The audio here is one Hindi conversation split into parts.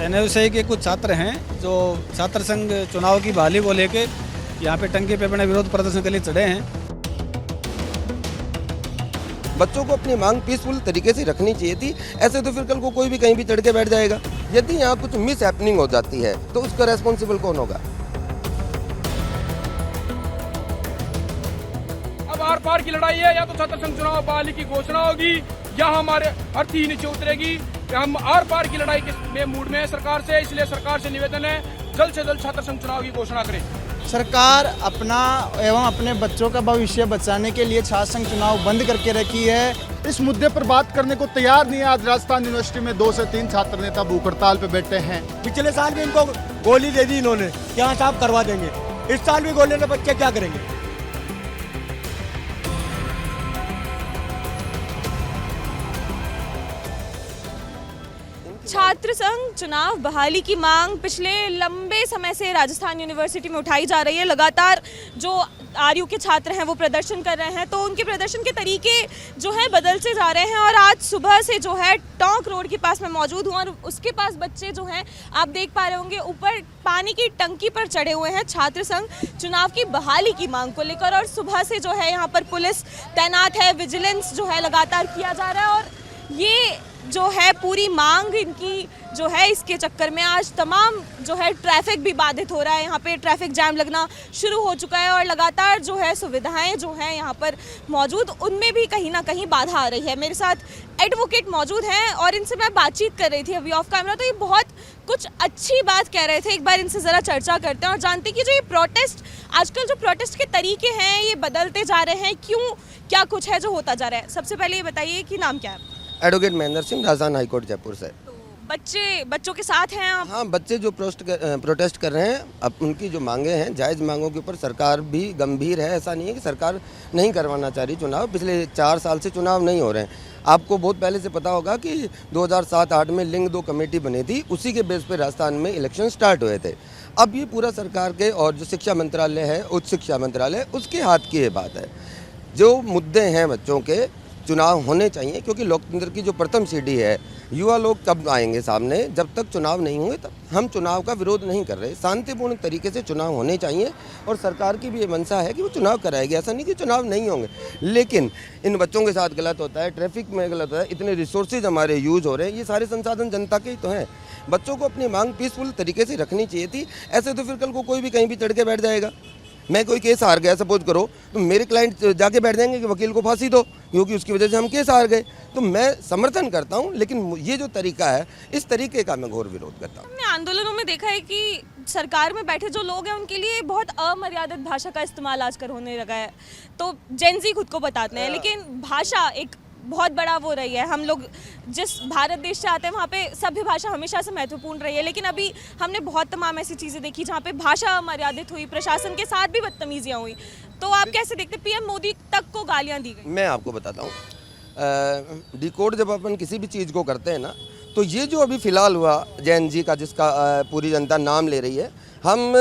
एनएसयूआई के कुछ छात्र हैं जो छात्र संघ चुनाव की बहाली को लेके यहाँ पे टंकी पे अपने विरोध प्रदर्शन के लिए चढ़े हैं। बच्चों को अपनी मांग पीसफुल तरीके से रखनी चाहिए थी। ऐसे तो फिर कल को कोई भी कहीं भी चढ़ के बैठ जाएगा। यदि यहाँ कुछ मिस हैपनिंग हो जाती है तो उसका रेस्पॉन्सिबल कौन होगा? अब आर पार की लड़ाई है, या तो छात्र संघ चुनाव बहाली की घोषणा होगी या हमारे अर्थी नीचे उतरेगी। हम आर पार की लड़ाई के मूड में सरकार से, इसलिए सरकार से निवेदन है जल्द से जल्द छात्र संघ चुनाव की घोषणा करें। सरकार अपना एवं अपने बच्चों का भविष्य बचाने के लिए छात्र संघ चुनाव बंद करके रखी है। इस मुद्दे पर बात करने को तैयार नहीं है। आज राजस्थान यूनिवर्सिटी में 2 से 3 छात्र नेता भूख हड़ताल पे बैठे हैं। पिछले साल भी इनको गोली दे दी इन्होंने, क्या साहब करवा देंगे। इस साल भी गोली ने बच्चे क्या करेंगे। छात्र संघ चुनाव बहाली की मांग पिछले लंबे समय से राजस्थान यूनिवर्सिटी में उठाई जा रही है। लगातार जो आरयू के छात्र हैं वो प्रदर्शन कर रहे हैं, तो उनके प्रदर्शन के तरीके जो है बदलते जा रहे हैं। और आज सुबह से जो है टोंक रोड के पास मैं मौजूद हूँ और उसके पास बच्चे जो हैं आप देख पा रहे होंगे ऊपर पानी की टंकी पर चढ़े हुए हैं छात्र संघ चुनाव की बहाली की मांग को लेकर। और सुबह से जो है यहाँ पर पुलिस तैनात है, विजिलेंस जो है लगातार किया जा रहा है। और ये जो है पूरी मांग इनकी जो है इसके चक्कर में आज तमाम जो है ट्रैफिक भी बाधित हो रहा है। यहाँ पे ट्रैफिक जैम लगना शुरू हो चुका है और लगातार जो है सुविधाएं जो हैं यहाँ पर मौजूद उनमें भी कहीं ना कहीं बाधा आ रही है। मेरे साथ एडवोकेट मौजूद हैं और इनसे मैं बातचीत कर रही थी अभी ऑफ कैमरा, तो ये बहुत कुछ अच्छी बात कह रहे थे। एक बार इनसे ज़रा चर्चा करते हैं और जानते हैं कि जो ये प्रोटेस्ट आजकल जो प्रोटेस्ट के तरीके हैं ये बदलते जा रहे हैं, क्यों, क्या कुछ है जो होता जा रहा है। सबसे पहले ये बताइए कि नाम क्या है? एडवोकेट महेंद्र सिंह, राजस्थान हाईकोर्ट जयपुर से। तो बच्चों के साथ हैं आप? हाँ, बच्चे जो प्रोटेस्ट कर रहे हैं, अब उनकी जो मांगे हैं जायज़ मांगों के ऊपर सरकार भी गंभीर है। ऐसा नहीं है कि सरकार नहीं करवाना चाह रही चुनाव। पिछले 4 साल से चुनाव नहीं हो रहे हैं। आपको बहुत पहले से पता होगा कि 2007-8 में लिंग 2 कमेटी बनी थी, उसी के बेस पे राजस्थान में इलेक्शन स्टार्ट हुए थे। अब ये पूरा सरकार के और जो शिक्षा मंत्रालय है, उच्च शिक्षा मंत्रालय, उसके हाथ की ये बात है। जो मुद्दे हैं बच्चों के, चुनाव होने चाहिए, क्योंकि लोकतंत्र की जो प्रथम सीढ़ी है, युवा लोग कब आएंगे सामने, जब तक चुनाव नहीं हुए तब। हम चुनाव का विरोध नहीं कर रहे, शांतिपूर्ण तरीके से चुनाव होने चाहिए और सरकार की भी ये मंशा है कि वो चुनाव कराएगी। ऐसा नहीं कि चुनाव नहीं होंगे, लेकिन इन बच्चों के साथ गलत होता है, ट्रैफिक में गलत होता है, इतने रिसोर्सेज हमारे यूज हो रहे हैं, ये सारे संसाधन जनता के ही तो हैं। बच्चों को अपनी मांग पीसफुल तरीके से रखनी चाहिए थी। ऐसे तो फिर कल को कोई भी कहीं भी चढ़ के बैठ जाएगा। मैं कोई केस हार गया सपोज करो, तो मेरे क्लाइंट जाके बैठ जाएंगे कि वकील को फांसी दो, क्योंकि उसकी वजह से हम केस हार गए। तो मैं समर्थन करता हूं, लेकिन ये जो तरीका है, इस तरीके का मैं घोर विरोध करता हूं। हमने आंदोलनों में देखा है कि सरकार में बैठे जो लोग हैं उनके लिए बहुत अमर्यादित भाषा का इस्तेमाल आजकल होने लगा है। तो जेनजी खुद को बताते हैं, लेकिन भाषा एक बहुत बड़ा वो रही है। हम लोग जिस भारत देश से आते हैं वहाँ पे सभ्य भाषा हमेशा से महत्वपूर्ण रही है, लेकिन अभी हमने बहुत तमाम ऐसी चीज़ें देखी जहाँ पे भाषा अमर्यादित हुई, प्रशासन के साथ भी बदतमीजियाँ हुई। तो आप कैसे देखते? पीएम मोदी तक को गालियाँ दी गई। मैं आपको बताता हूँ, डिकोड जब अपन किसी भी चीज़ को करते हैं ना, तो ये जो अभी फ़िलहाल हुआ जैन जी का, जिसका पूरी जनता नाम ले रही है, हम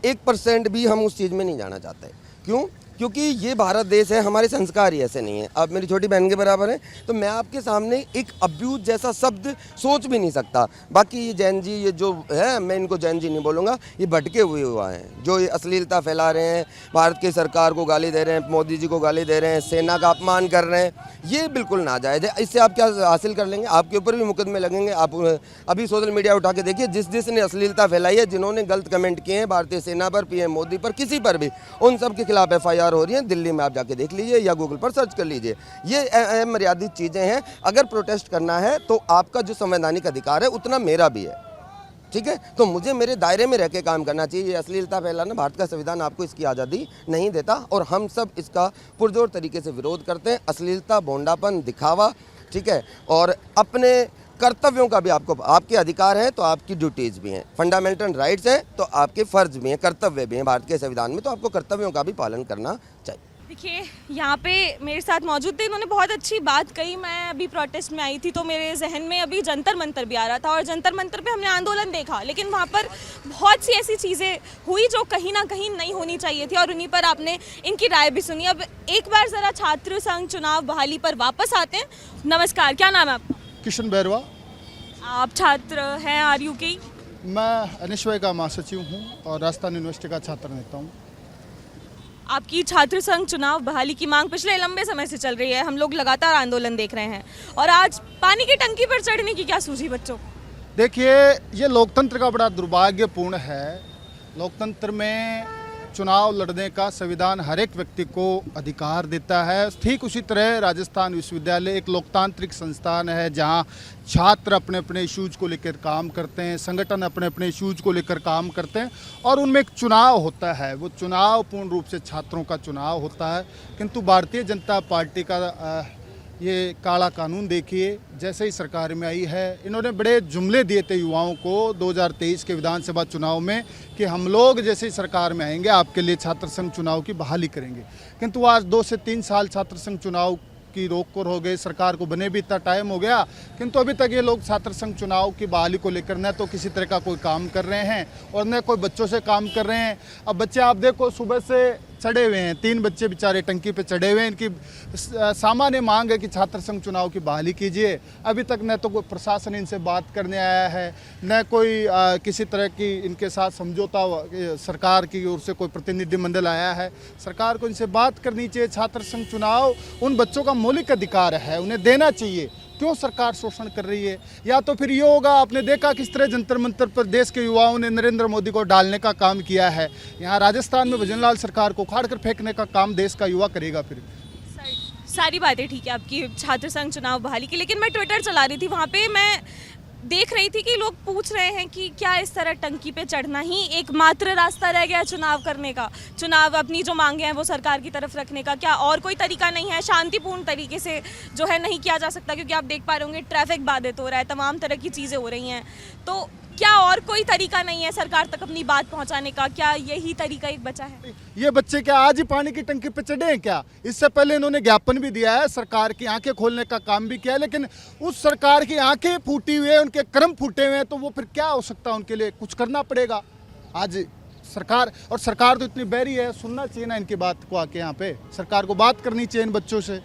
1% भी हम उस चीज़ में नहीं जाना चाहते। क्यों? क्योंकि ये भारत देश है, हमारे संस्कार ही ऐसे नहीं है। आप मेरी छोटी बहन के बराबर हैं, तो मैं आपके सामने एक अब्यूज जैसा शब्द सोच भी नहीं सकता। बाकी ये जैन जी, ये जो है, मैं इनको जैन जी नहीं बोलूँगा, ये भटके हुआ हैं, जो ये अश्लीलता फैला रहे हैं, भारत की सरकार को गाली दे रहे हैं, मोदी जी को गाली दे रहे हैं, सेना का अपमान कर रहे हैं, ये बिल्कुल नाजायज़ है। इससे आप क्या हासिल कर लेंगे? आपके ऊपर भी मुकदमे लगेंगे। आप अभी सोशल मीडिया उठा के देखिए, जिसने अश्लीलता फैलाई है, जिन्होंने गलत कमेंट किए हैं भारतीय सेना पर, पीएम मोदी पर, किसी पर भी, उन सब के खिलाफ FIR हो रही है। दिल्ली में आप जाके देख लीजिए या गूगल पर सर्च कर लीजिए। ये मर्यादित चीज़ें हैं। अगर प्रोटेस्ट करना है तो आपका जो संवैधानिक अधिकार है उतना मेरा भी है, ठीक है? तो मुझे मेरे दायरे में रह के काम करना चाहिए। ये अश्लीलता फैलाना, भारत का संविधान आपको इसकी आज़ादी नहीं देता और हम सब इसका पुरजोर तरीके से विरोध करते हैं। अश्लीलता, भोंडापन, दिखावा, ठीक है? और अपने कर्तव्यों का भी आपके अधिकार हैं तो आपकी ड्यूटीज़ भी हैं, फंडामेंटल राइट्स हैं तो आपके फ़र्ज भी हैं, कर्तव्य भी हैं भारत के संविधान में, तो आपको कर्तव्यों का भी पालन करना चाहिए। देखिए यहाँ पे मेरे साथ मौजूद थे, इन्होंने बहुत अच्छी बात कही। मैं अभी प्रोटेस्ट में आई थी तो मेरे जहन में अभी जंतर मंतर भी आ रहा था और जंतर मंतर पे हमने आंदोलन देखा, लेकिन वहाँ पर बहुत सी ऐसी चीज़ें हुई जो कहीं ना कहीं नहीं होनी चाहिए थी और उन्हीं पर आपने इनकी राय भी सुनी। अब एक बार ज़रा छात्र संघ चुनाव बहाली पर वापस आते हैं। नमस्कार, क्या नाम है आपका? किशन बैरवा। आप छात्र हैं आरयू के? मैं अनिश्वय का महासचिव हूँ और राजस्थान यूनिवर्सिटी का छात्र नेता हूँ। आपकी छात्र संघ चुनाव बहाली की मांग पिछले लंबे समय से चल रही है, हम लोग लगातार आंदोलन देख रहे हैं और आज पानी की टंकी पर चढ़ने की क्या सूझी बच्चों? देखिए, ये लोकतंत्र का बड़ा दुर्भाग्यपूर्ण है। लोकतंत्र में चुनाव लड़ने का संविधान हर एक व्यक्ति को अधिकार देता है। ठीक उसी तरह राजस्थान विश्वविद्यालय एक लोकतांत्रिक संस्थान है जहां छात्र अपने अपने इश्यूज को लेकर काम करते हैं, संगठन अपने अपने इश्यूज को लेकर काम करते हैं और उनमें एक चुनाव होता है। वो चुनाव पूर्ण रूप से छात्रों का चुनाव होता है। किंतु भारतीय जनता पार्टी का ये काला कानून देखिए, जैसे ही सरकार में आई है इन्होंने बड़े जुमले दिए थे युवाओं को 2023 के विधानसभा चुनाव में कि हम लोग जैसे ही सरकार में आएंगे आपके लिए छात्र संघ चुनाव की बहाली करेंगे। किंतु आज 2 से 3 साल छात्र संघ चुनाव की रोक हो गई, सरकार को बने भी इतना टाइम हो गया, किंतु अभी तक ये लोग छात्र संघ चुनाव की बहाली को लेकर न तो किसी तरह का कोई काम कर रहे हैं और न कोई बच्चों से काम कर रहे हैं। अब बच्चे आप देखो सुबह से चढ़े हुए हैं, 3 बच्चे बेचारे टंकी पे चढ़े हुए हैं। इनकी सामान्य मांग है कि छात्र संघ चुनाव की बहाली कीजिए। अभी तक न तो कोई प्रशासन इनसे बात करने आया है, न कोई किसी तरह की इनके साथ समझौता सरकार की ओर से कोई प्रतिनिधिमंडल आया है। सरकार को इनसे बात करनी चाहिए। छात्र संघ चुनाव उन बच्चों का मौलिक अधिकार है, उन्हें देना चाहिए। क्यों सरकार शोषण कर रही है? या तो फिर ये होगा, आपने देखा किस तरह जंतर मंतर पर देश के युवाओं ने नरेंद्र मोदी को डालने का काम किया है। यहाँ राजस्थान में भजनलाल सरकार को उखाड़ कर फेंकने का काम देश का युवा करेगा। फिर सारी बातें ठीक है आपकी छात्र संघ चुनाव बहाली की, लेकिन मैं ट्विटर चला रही थी, वहाँ पे मैं देख रही थी कि लोग पूछ रहे हैं कि क्या इस तरह टंकी पे चढ़ना ही एकमात्र रास्ता रह गया चुनाव करने का, चुनाव अपनी जो मांगे हैं वो सरकार की तरफ रखने का, क्या और कोई तरीका नहीं है? शांतिपूर्ण तरीके से जो है नहीं किया जा सकता? क्योंकि आप देख पा रहे होंगे ट्रैफिक बाधित हो रहा है, तमाम तरह की चीज़ें हो रही हैं, तो क्या और कोई तरीका नहीं है सरकार तक अपनी बात पहुंचाने का? क्या यही तरीका एक बचा है? ये बच्चे क्या आज ही पानी की टंकी पे चढ़े हैं क्या? इससे पहले इन्होंने ज्ञापन भी दिया है, सरकार की आंखें खोलने का काम भी किया है, लेकिन उस सरकार की आंखें फूटी हुई है, उनके कर्म फूटे हुए हैं, तो वो फिर क्या हो सकता है? उनके लिए कुछ करना पड़ेगा। आज सरकार तो इतनी बहरी है, सुनना चाहिए ना इनकी बात को। आके यहाँ पे सरकार को बात करनी चाहिए इन बच्चों से।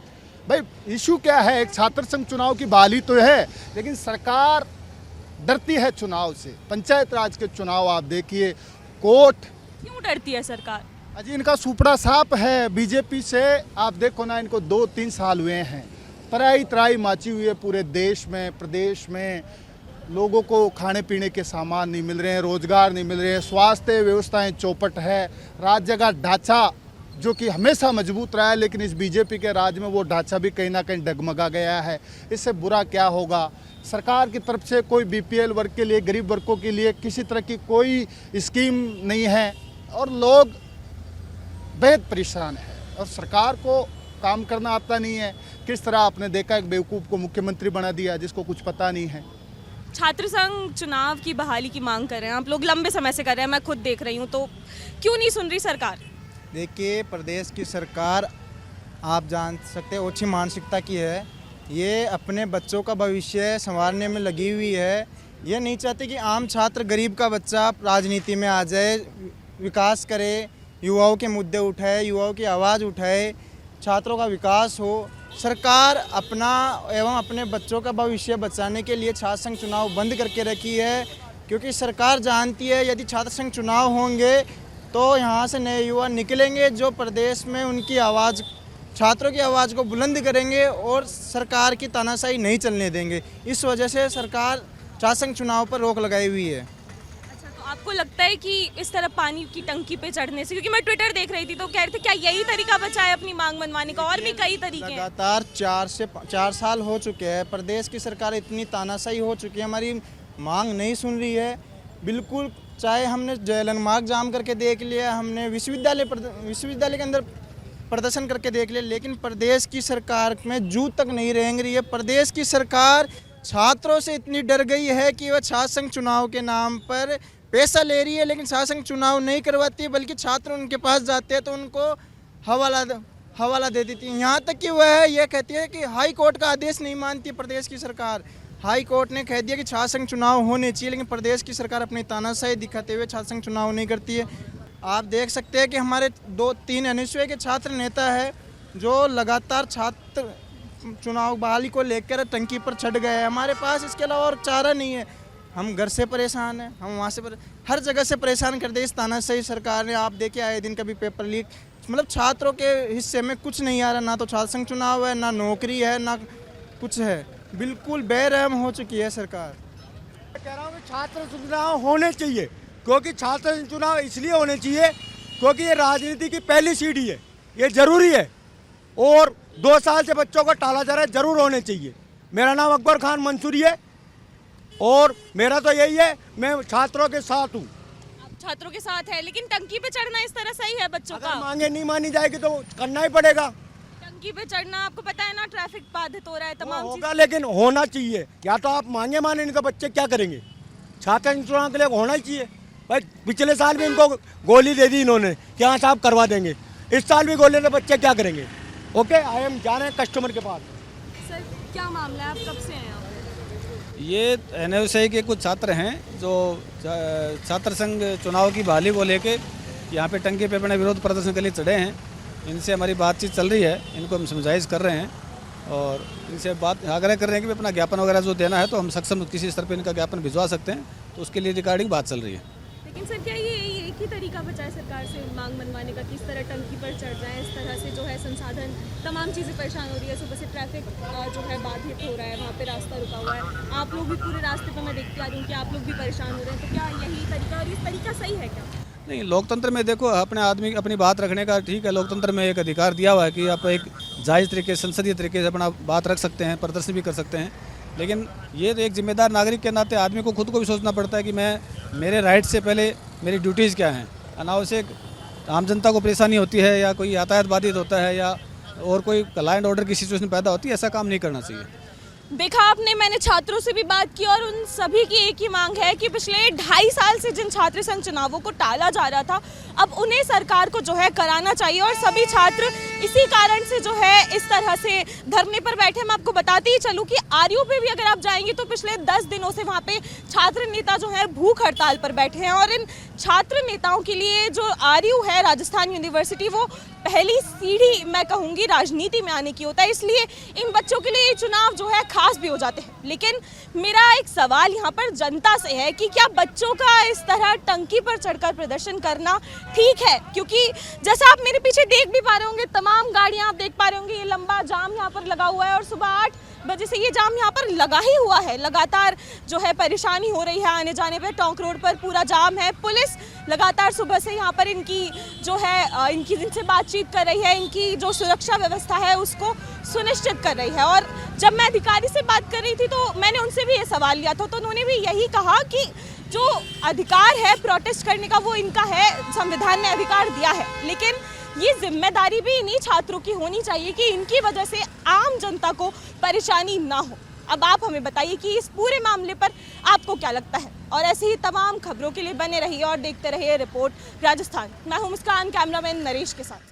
भाई इशू क्या है? एक छात्र संघ चुनाव की बहाली तो है, लेकिन सरकार डरती है चुनाव से। पंचायत राज के चुनाव आप देखिए, कोर्ट क्यों डरती है सरकार? अजी इनका सुपड़ा साफ है बीजेपी से। आप देखो ना, इनको 2-3 साल हुए हैं, तराई माची हुई है पूरे देश में, प्रदेश में। लोगों को खाने पीने के सामान नहीं मिल रहे हैं, रोजगार नहीं मिल रहे हैं, स्वास्थ्य व्यवस्थाएं चौपट है, राज्य का ढांचा जो कि हमेशा मजबूत रहा है, लेकिन इस बीजेपी के राज में वो ढांचा भी कहीं ना कहीं डगमगा गया है। इससे बुरा क्या होगा? सरकार की तरफ से कोई बीपीएल वर्ग के लिए, गरीब वर्गों के लिए किसी तरह की कोई स्कीम नहीं है और लोग बेहद परेशान हैं और सरकार को काम करना आता नहीं है। किस तरह आपने देखा, एक बेवकूफ़ को मुख्यमंत्री बना दिया जिसको कुछ पता नहीं है। छात्र संघ चुनाव की बहाली की मांग कर रहे हैं आप लोग, लंबे समय से कर रहे हैं, मैं खुद देख रही हूँ, तो क्यों नहीं सुन रही सरकार? देखिए, प्रदेश की सरकार आप जान सकते हैं ओछी मानसिकता की है। ये अपने बच्चों का भविष्य संवारने में लगी हुई है। ये नहीं चाहती कि आम छात्र, गरीब का बच्चा राजनीति में आ जाए, विकास करे, युवाओं के मुद्दे उठाए, युवाओं की आवाज़ उठाए, छात्रों का विकास हो। सरकार अपना एवं अपने बच्चों का भविष्य बचाने के लिए छात्र संघ चुनाव बंद करके रखी है, क्योंकि सरकार जानती है यदि छात्र संघ चुनाव होंगे तो यहाँ से नए युवा निकलेंगे जो प्रदेश में उनकी आवाज़, छात्रों की आवाज़ को बुलंद करेंगे और सरकार की तानाशाही नहीं चलने देंगे। इस वजह से सरकार छात्र संघ चुनाव पर रोक लगाई हुई है। अच्छा, तो आपको लगता है कि इस तरह पानी की टंकी पे चढ़ने से, क्योंकि मैं ट्विटर देख रही थी तो कह रहे थे क्या यही तरीका बचा है अपनी मांग मनवाने का? और भी कई तरीके हैं। लगातार 4 साल हो चुके हैं, प्रदेश की सरकार इतनी तानाशाही हो चुकी है, हमारी मांग नहीं सुन रही है बिल्कुल। चाहे हमने जेलन मार्ग जाम करके देख लिया, हमने विश्वविद्यालय के अंदर प्रदर्शन करके देख लिया, लेकिन प्रदेश की सरकार में जूत तक नहीं रेंग रही है। प्रदेश की सरकार छात्रों से इतनी डर गई है कि वह छात्र संघ चुनाव के नाम पर पैसा ले रही है, लेकिन छात्र संघ चुनाव नहीं करवाती है, बल्कि छात्र उनके पास जाते हैं तो उनको हवाला दे देती है। यहाँ तक कि वह यह कहती है कि हाई कोर्ट का आदेश नहीं मानती प्रदेश की सरकार। हाई कोर्ट ने कह दिया कि छात्र संघ चुनाव होने चाहिए, लेकिन प्रदेश की सरकार अपनी तानाशाही दिखाते हुए छात्र संघ चुनाव नहीं करती है। आप देख सकते हैं कि हमारे 2-3 अनिश्चय के छात्र नेता है जो लगातार चुनाव बहाली को लेकर टंकी पर चढ़ गए हैं। हमारे पास इसके अलावा और चारा नहीं है। हम घर से परेशान हैं, हम वहाँ से हर जगह से परेशान कर दे इस तानाशाही सरकार ने। आप देखिए आए दिन कभी पेपर लीक, मतलब छात्रों के हिस्से में कुछ नहीं आ रहा। ना तो छात्र संघ चुनाव है, ना नौकरी है, ना कुछ है। बिल्कुल बेरहम हो चुकी है सरकार। कह रहा हूँ कि छात्र चुनाव होने चाहिए, क्योंकि छात्र चुनाव इसलिए होने चाहिए क्योंकि ये राजनीति की पहली सीढ़ी है, ये जरूरी है। और 2 साल से बच्चों को टाला जा रहा है, जरूर होने चाहिए। मेरा नाम अकबर खान मंसूरी है और मेरा तो यही है, मैं छात्रों के साथ हूँ। आप छात्रों के साथ है, लेकिन टंकी पे चढ़ना इस तरह सही है बच्चों का? अगर मांगे नहीं मानी जाएगी तो करना ही पड़ेगा। टंकी पे चढ़ना, आपको पता है ना, ट्रैफिक बाधित हो रहा है, तमाम चीज़। होगा, लेकिन होना चाहिए। या तो आप मांगे माने, नहीं तो बच्चे क्या करेंगे। छात्र चुनाव के लिए होना ही चाहिए भाई। पिछले साल भी इनको गोली दे दी इन्होंने कि हाँ साहब करवा देंगे, इस साल भी गोली, तो बच्चे क्या करेंगे। ओके, आई एम जा रहे हैं कस्टमर के पास। सर क्या मामला है, आप कब से हैं यहाँ पे? ये NUSI के कुछ छात्र हैं जो छात्र संघ चुनाव की बहाली को लेके यहाँ पे टंकी पे अपने विरोध प्रदर्शन के लिए चढ़े हैं। इनसे हमारी बातचीत चल रही है, इनको हम समझाइश कर रहे हैं और इनसे बात आग्रह कर रहे हैं कि अपना ज्ञापन वगैरह जो देना है तो हम सक्षम किसी स्तर पे इनका ज्ञापन भिजवा सकते हैं, तो उसके लिए रिगार्डिंग बात चल रही है। लेकिन सर क्या ये एक ही तरीका बचा है सरकार से मांग मनवाने का, किस तरह टंकी पर चढ़ रहे हैं, इस तरह से जो है संसाधन तमाम चीज़ें परेशान हो रही है। सुबह से ट्रैफिक जो है बाधित हो रहा है, वहाँ पे रास्ता रुका हुआ है। आप लोग भी पूरे रास्ते पर मैं देखती आ रही हूँ कि आप लोग भी परेशान हो रहे हैं। तो क्या यही तरीका, और इस तरीका सही है क्या? नहीं, लोकतंत्र में देखो अपने आदमी अपनी बात रखने का ठीक है, लोकतंत्र में एक अधिकार दिया हुआ है कि आप एक जायज़ तरीके संसदीय तरीके से अपना बात रख सकते हैं, प्रदर्शन भी कर सकते हैं। लेकिन ये तो एक जिम्मेदार नागरिक के नाते आदमी को खुद को भी सोचना पड़ता है कि मेरे राइट से पहले मेरी ड्यूटीज़ क्या हैं। अनावश्यक आम जनता को परेशानी होती है या कोई यातायात बाधित होता है या और कोई लॉ एंड ऑर्डर की सिचुएशन पैदा होती है, ऐसा काम नहीं करना चाहिए। देखा आपने, मैंने छात्रों से भी बात की और उन सभी की एक ही मांग है कि पिछले 2.5 साल से जिन छात्र संघ चुनावों को टाला जा रहा था, अब उन्हें सरकार को जो है कराना चाहिए। और सभी छात्र इसी कारण से जो है इस तरह से धरने पर बैठे। मैं आपको बताती ही चलूँ कि आरयू पे भी अगर आप जाएंगे तो पिछले 10 दिनों से वहाँ पे छात्र नेता जो है भूख हड़ताल पर बैठे हैं। और इन छात्र नेताओं के लिए जो आरयू है राजस्थान यूनिवर्सिटी, वो पहली सीढ़ी मैं कहूँगी राजनीति में आने की होता है। इसलिए इन बच्चों के लिए ये चुनाव जो है खास भी हो जाते हैं। लेकिन मेरा एक सवाल यहाँ पर जनता से है कि क्या बच्चों का इस तरह टंकी पर चढ़कर प्रदर्शन करना ठीक है? क्योंकि जैसा आप मेरे पीछे देख भी पा रहे होंगे, तमाम गाड़ियाँ आप देख पा रहे होंगे, ये लंबा जाम यहाँ पर लगा हुआ है और सुबह 8 बजे से ये जाम यहाँ पर लगा ही हुआ है। लगातार जो है परेशानी हो रही है आने जाने पे। टोंक रोड पर पूरा जाम है। पुलिस लगातार सुबह से यहाँ पर इनकी जो है इनकी जिनसे बातचीत कर रही है, इनकी जो सुरक्षा व्यवस्था है उसको सुनिश्चित कर रही है। और जब मैं अधिकारी से बात कर रही थी तो मैंने उनसे भी ये सवाल लिया था, तो उन्होंने भी यही कहा कि जो अधिकार है प्रोटेस्ट करने का वो इनका है, संविधान ने अधिकार दिया है। लेकिन ये जिम्मेदारी भी इन्हीं छात्रों की होनी चाहिए कि इनकी वजह से आम जनता को परेशानी ना हो। अब आप हमें बताइए कि इस पूरे मामले पर आपको क्या लगता है। और ऐसी ही तमाम खबरों के लिए बने रहिए और देखते रहिए रिपोर्ट राजस्थान। मैं हूं मुस्कान, कैमरामैन नरेश के साथ।